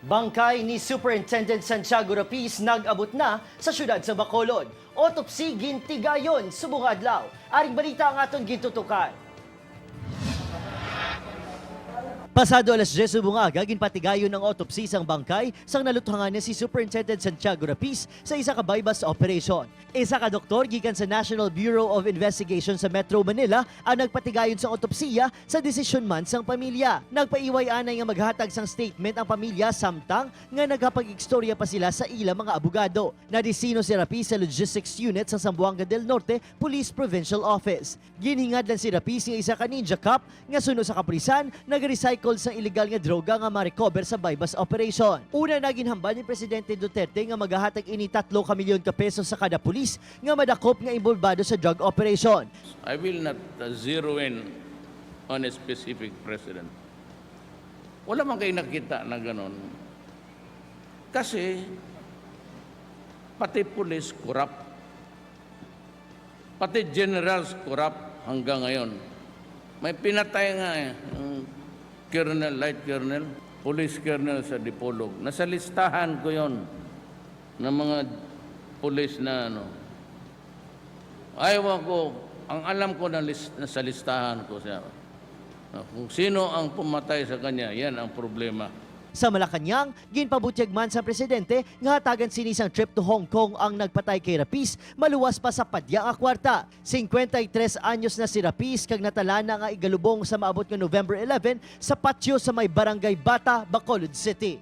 Bangkay ni Superintendent Santiago Rapiz nag-abot na sa syudad sa Bacolod. Autopsy gintigayon subong adlaw. Aring balita ang aton gintutukan. Pasado alas 10 bungaga, ginpatigayon ng autopsy sang bangkay sang naluthangan niya si Superintendent Santiago Rapiz sa isa ka bypass operation. Isa ka doktor gikan sa National Bureau of Investigation sa Metro Manila ang nagpatigayon sa autopsiya sa desisyon man sang pamilya. Nagpaiway anay nga maghatag sang statement ang pamilya samtang nga nagapag-ikstorya pa sila sa ila mga abogado. Nadisino si Rapiz sa Logistics Unit sa Zamboanga del Norte Police Provincial Office. Ginhingad lang si Rapiz nga isa ka ninja cop nga suno sa kapulisan nag-recycle sa illegal nga droga nga ma-recover sa bypass operation. Una na ginhambal ni Presidente Duterte nga maghahatag ini 3 milyon ka pesos sa kada pulis nga madakop nga involvado sa drug operation. I will not zero in on a specific president. Wala man kayo nakita na ganon. Kasi pati pulis corrupt. Pati generals corrupt hanggang ngayon. May pinatay nga colonel, light colonel, police colonel sa Dipolog. Nasa listahan ko yon ng mga police na Ayaw ko, ang alam ko na nasa listahan ko siya. Kung sino ang pumatay sa kanya, yan ang problema. Sa Malacanang, ginpabutyag man sa presidente nga hatagan sinisang trip to Hong Kong ang nagpatay kay Rapiz, maluwas pa sa padya nga kwarta. 53 anyos na si Rapiz kag natala na nga igalubong sa maabot nga November 11 sa patio sa may Barangay Bata, Bacolod City.